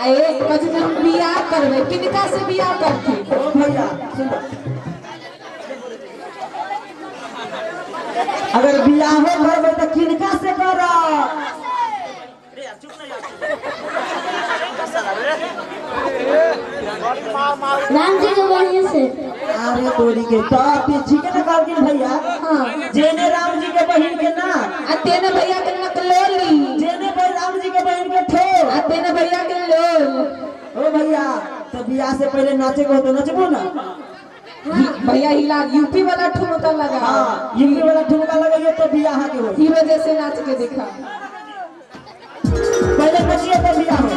आए कज में हम बियाह करबे किनका से बियाह करती ओ भैया सुनो, अगर बियाहो करबे तो किनका से करब? राम जी के बढ़िया से। अरे तोरी के तो पीछी के ना कहलकिन भैया। हां जेने राम जी के बहन के ना आ तेने भैया के नकलोली जेने भाई राम जी के बहन के ठोर। आ तेने भैया के लोल। ओ भैया तो बियाह से पहले नाचे को तो नचबो ना। भैया हिला यूपी वाला ठुमका लगा। हां यूपी वाला ठुमका लगाइए तो बियाह के हो। ई वजह से नाच के दिखा पहले नचिए तो बियाह हो।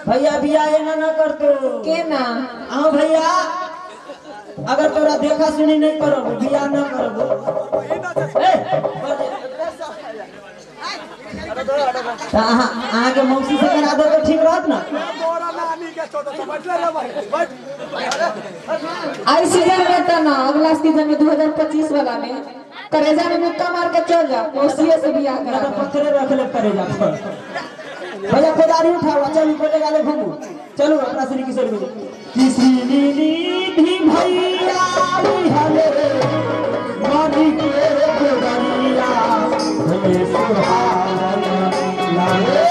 भैया बिया एना ना करतो के ना हां भैया अगर तोरा देखा सुनी नहीं करब बिया ना करब। आहा के मौसी से करा दो तो ठीक रहत ना। आई सीजन में तो ना अगला सीजन में 2025 वाला में करेजा में मुक्का मार के चल जा मौसी से बियाह ना करा। तो पत्थरे रख ले करेजा पर। भैया कोदारी उठाओ चलो कोटे गाले घूमो चलो अपना श्री किशोर में किसी नीली भैया हले मानी के कोदारिया हमें सुहाना लागे।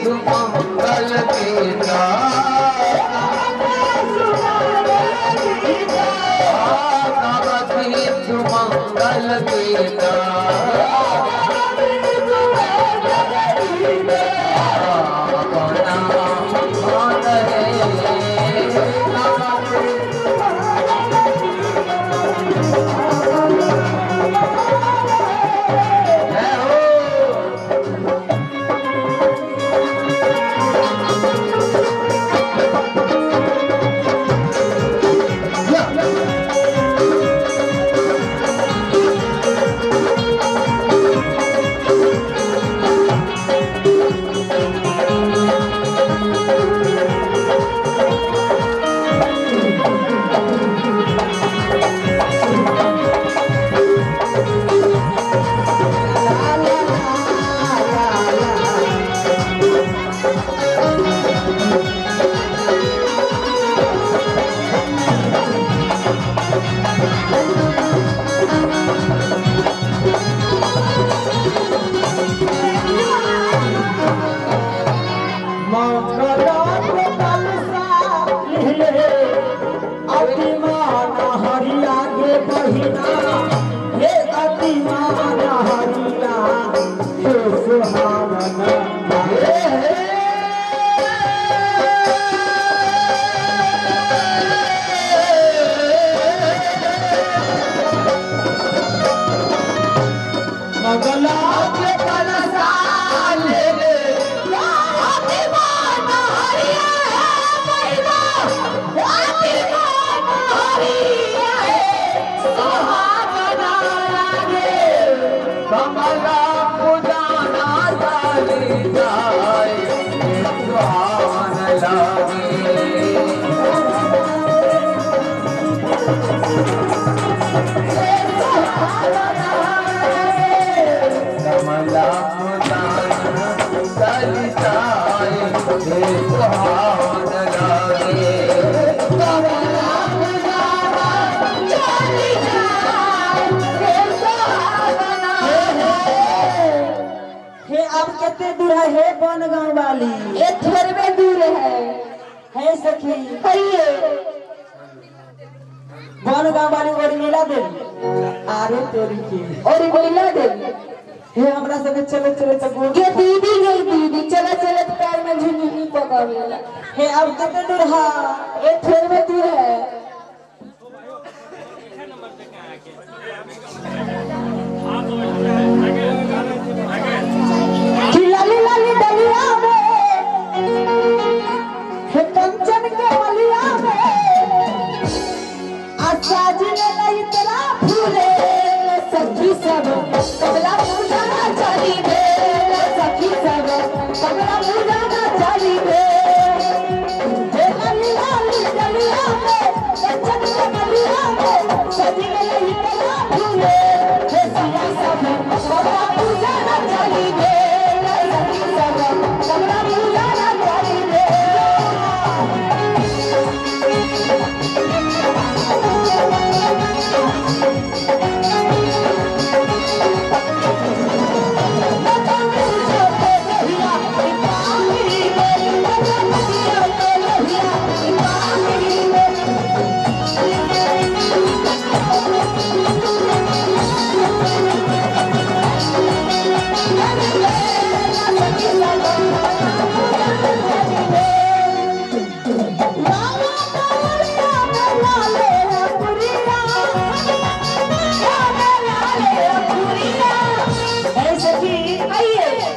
सुमंगल गीता सुमंगल गीता हे सुहावन लागे हे अब कितने दूर है बनगांव वाली? ये थोड़े दूर है सखी कहिए बनगांव वाली और मिला दे आरे तेरी की और बोला देवी हे हमरा संगे चले चले तो गोड़ ये दीदी गई दीदी चला चला पैर में झुनझुनी पकड़ेला हे अब कितने दूर है? ये थोड़े दूर है कि लाली लाली डलिया में हे कंचन के मलिया में आशा जी ने नहीं तेरा फूले सखी सब कमला पूजा चली दे सखी सब कमला पूजा चली दे हे लाली लाली डलिया में कंचन के मलिया में सजी ने नहीं तेरा फूले हे सखी सब कमला पूजा चली दे सखी सब कमला पूजा चली दे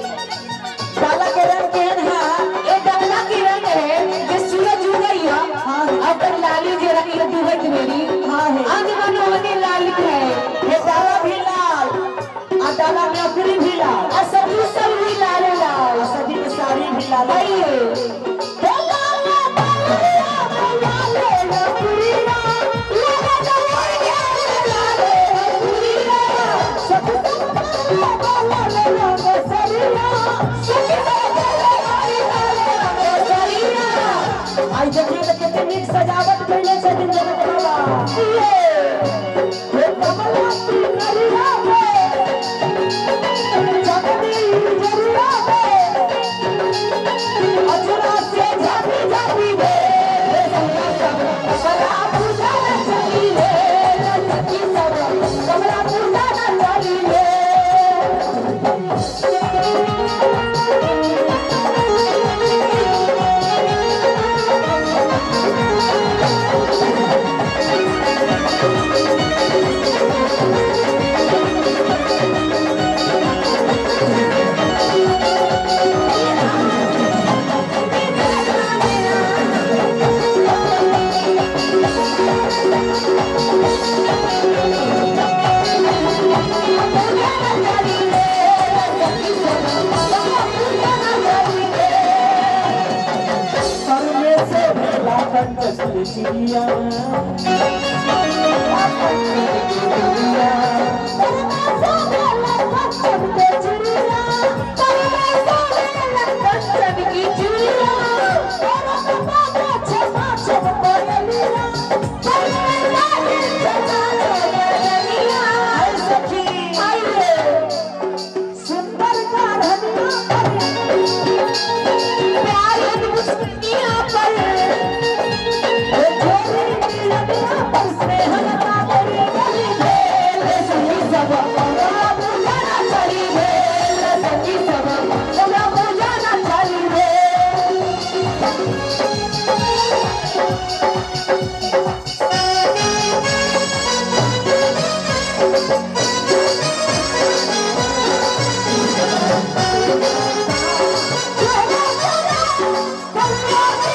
काला के रंग केहन है? ये डबला की रंग है जे सूरज उगई है अपन लाली जे रंग ये दुहत मेरी हाँ है अंग मनोनी लाली है हे डाला भी लाल आ डाला में अखरी भी लाल और सब सब भी लाल लाल आ सभी में साड़ी भी लाल आइए आई देखिए तो कितनी नीक सजावट कैले छथिन जगत बाबा हे कमला की नरिया में जगदी जरिया में अचरा से जाती जाती दे कमला पूजा चली रे सखी सब कमला पूजा चली रे करने से भला कंचन चिड़िया सुंदर का Come on!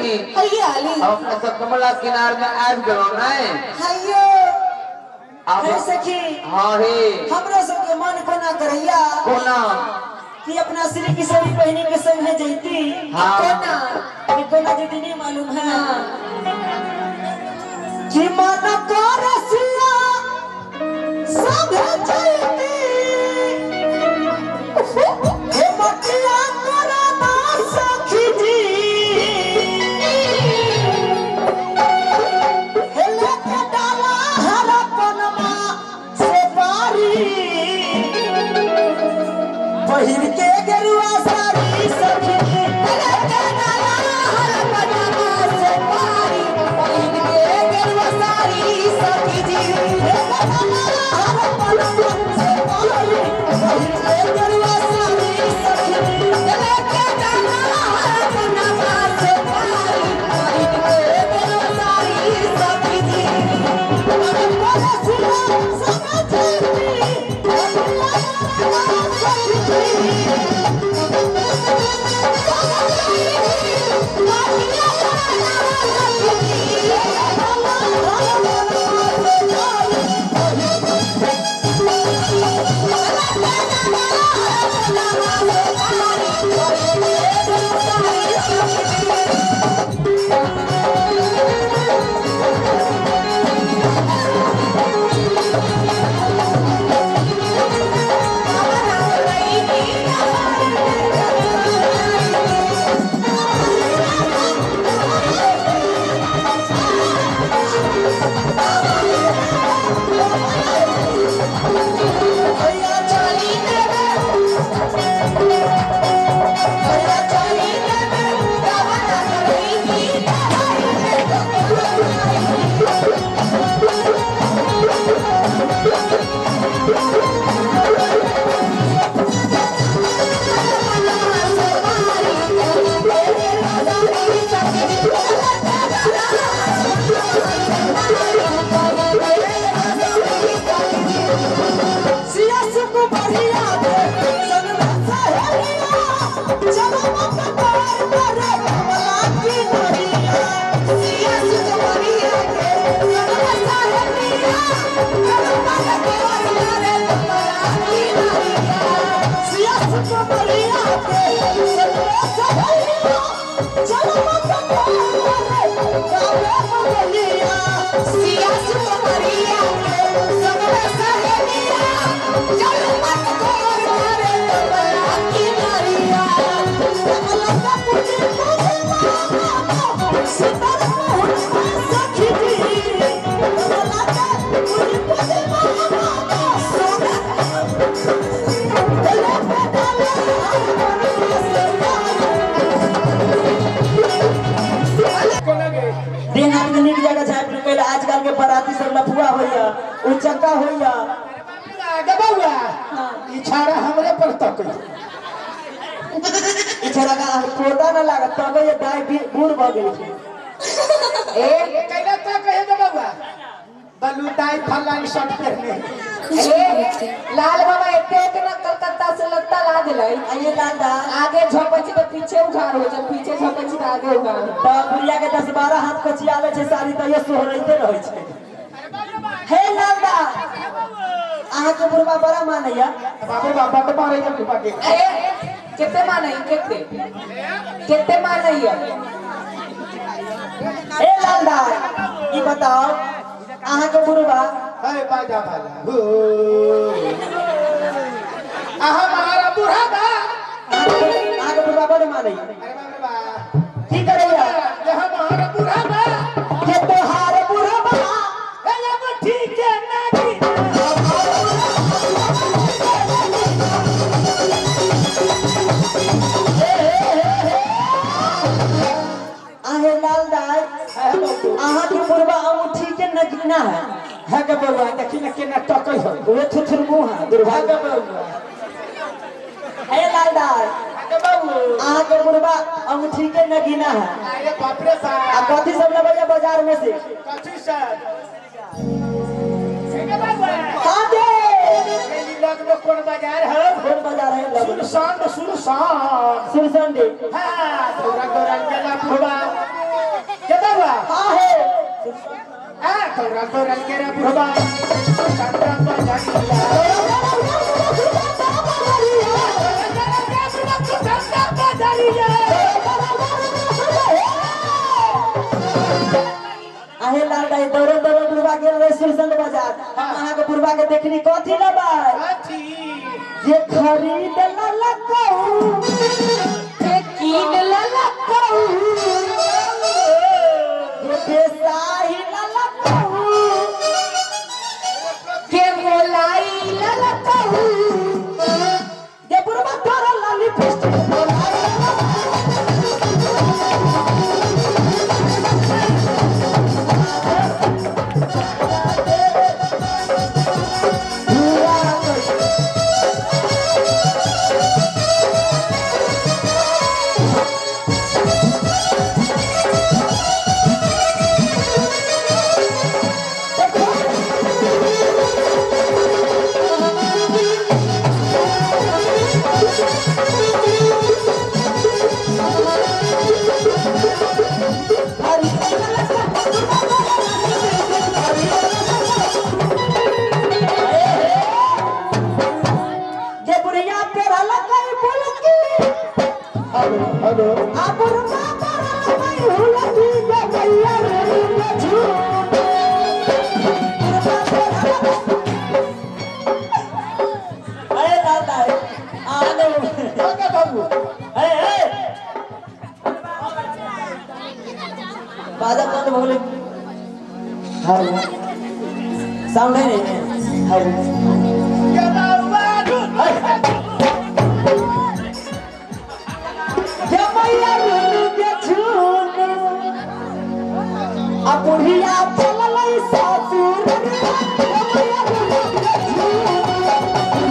अपने सब कमला किनार में आबि गेलो नहीं हायो आप हे सखी हां हे हमरा सब के मन कोना करैया कोना कि अपना श्री किशोरी बहनी के संग में जैती हाँ। कोना दीदी नहीं मालूम है कि मन को रसिया सब जैती हे मटिया तोरा ना सखी जी हे लेके डाला हरा पनमा से बारी पहिर के गेरुआ साड़ी सखी लेके डाला देहात में निक जगह जाए पहले आजकल के बराती सब लफुआ होइया उचक्का होइया आगे बउआ इछाड़ा हमरे पर तक इछरा का पोता न लागत तो ये दाई भी बूढ़ भ गेल ए कैला तो कहे गे बउआ बलूताई फलानी शर्ट पहने लाल बाबा एते ना कलकत्ता से लगता ला दिलाई आइए दादा आगे झपची तो पीछे उघार हो जा पीछे झपची तो आगे उघार तो बुढ़िया के 10-12 हाथ कचिया ले छे साड़ी तो ये सोहरैते रहै छे हे लालदा आहा के बुढ़वा बड़ा मानैया बाबू बाबा तो मारे के बाकी कितने मानई कितने मानई हे लालदा ई बताओ आहा के बुढ़वा है बाजा वाला हो आहा हमारा बूढ़ा बा आहा के बुढ़वा बड़ा मानई अरे बाप रे बा की करैया ये हमारा बूढ़ा बा के तोहार बुढ़वा ए ये ठीक है नागी आहे लालदा आहा के बुढ़वा अंगूठी के नगीना है के बउआ देखी न केना टकै हो वो थुथुर मुंह है दुर्भाग्य बउआ हे लालदा के बउआ आहा के बुढ़वा अंगूठी के नगीना है अरे बाप रे आ बाप कथी सब लेबैया बाजार में से कथी सर के बउआ कहां दे मेरी लग में कौन बाजार है कौन बाजार है लगन सुरसान सुरसंडी हां थोड़ा दौरान के ला बुढ़वा के बउआ हां है आ थोड़ा दौरान के ला बुढ़वा संता बाजारिया आहे लालदा दौड़ दौड़ बुढ़वा गेल रहे सुरसंड बाजार अहाँ के बुढ़वा के देखनी कथी लेबै कथी जे खरीद ललकऊ कीन ललकऊ जे बेसाही ललकऊ के मोलाई ललकऊ जे बुढ़वा तोरा लाली फिस्ट हेलो बाबू बाजा बंद हो गए हेलो साउंड है नहीं हेलो क्या मैया रुनु के छूनु अपुरिया चललै सासुर क्या मैया रुनु के छूनु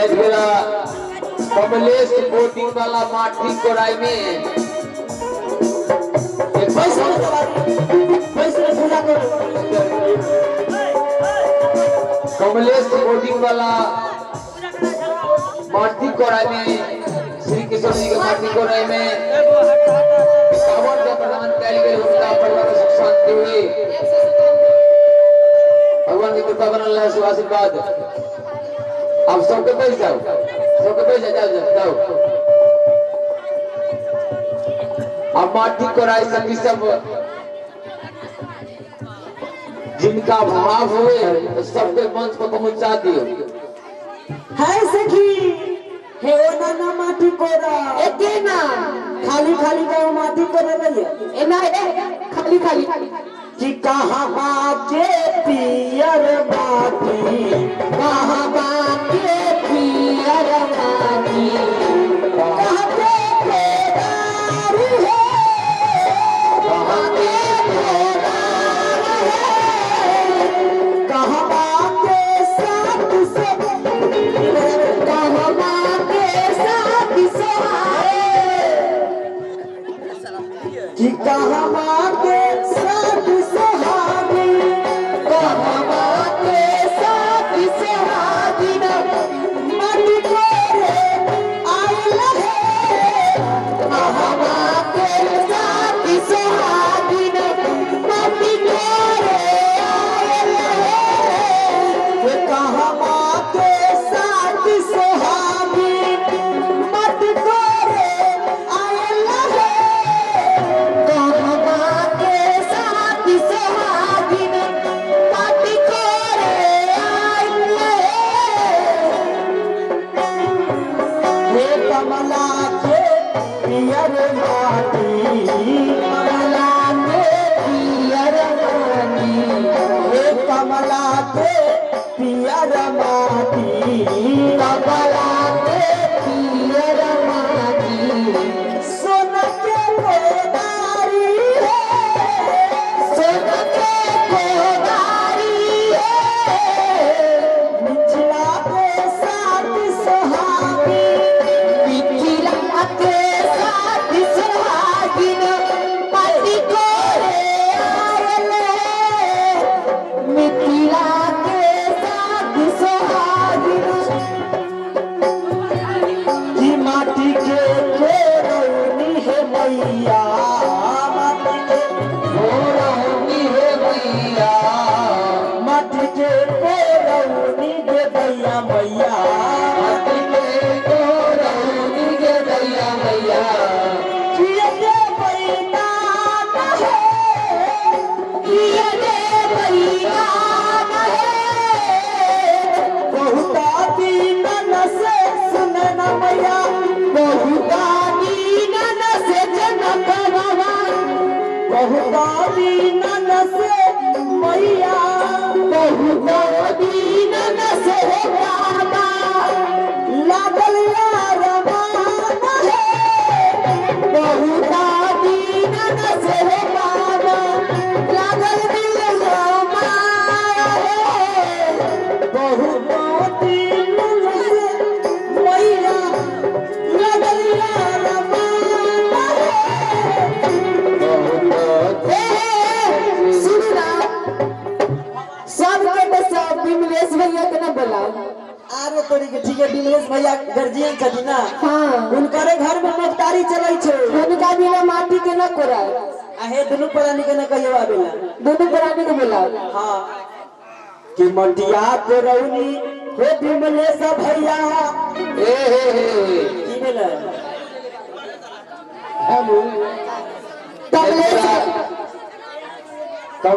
आज गेला कमलेश बोटिंग वाला माटी कोराई में एक पैसा पूजा करो कमलेश बोटिंग वाला माटी कोराई में श्री किशोर जी के माटी कोराई में कावड़ का प्रदान कैल गए उनका परिवार सुख शांति हुई भगवान की कृपा बनल रहे आशीर्वाद। अब सबके बैठ जाओ जाओ। अब माटी कोराई सभी सब जिनका भाव हुए सबके मंच पर पहुंचा दियो। है सखी हे ओ नाना माटी कोरा एके ना खाली खाली का माटी कोरा रही ए ना खाली खाली कि कहाँ बाके पियर बाटी कहाँ बाके पियर माटी कहाँ पे केदारी है कहाँ के केदार है कहाँ बाके साथ से कहाँ बाके साथ सोहाए कि कहाँ बाके साथ सुहागी कहाँ बाके साथ सोहागिन माटी कोरे आइल है कहाँ बाके साथ सोहागिन माटी कोरे आयल है कि कहाँ बाके साथ सुहागी माटी कोरे आइल है कहाँ बाके साथ सोहागिन माटी कोरे आयल है हे कमला के पियर माटी कमला के पियर माटी हे कमला के पियर माटी कमला के पियर माटी सोन के कोदारी है सोन के कोदारी है मिथिला के साथ सुहागी मिथिला के साथ सुहागिन माटी कोरे आयल है मिथिला के साथ सुहागिन की माटी के कोरौनी है मैया माटी के कोरौनी है मैया माटी के कोरौनी दे दैया मैया माटी के कोरौनी के दैया मैया किए दे बैना है किए दे बलिदान है बहुता दिन से सुने न मैया बहुता दीनन से जनक भगवान बहुता दिन से मैया बहुता दीनन से बाबा लागल यार मान है बहुता दीनन से बाबा लागल दिल माया है बहुता दिन से मैया लागल यार मान है सुनना सबके तो सब विमलेश भैया के ना बोला आरे तोरी के ठीक है विमलेश भैया गर्जियन छथिन ना हाँ उनकरे घर में मोटकारी चलै छै उनका बिना माटी के न कोरा आहे दुनु प्राणी के न कहियो आबेला दोनों प्राणी को बोला हाँ कि मटिया कोरौनी हे विमलेश भैया ए हे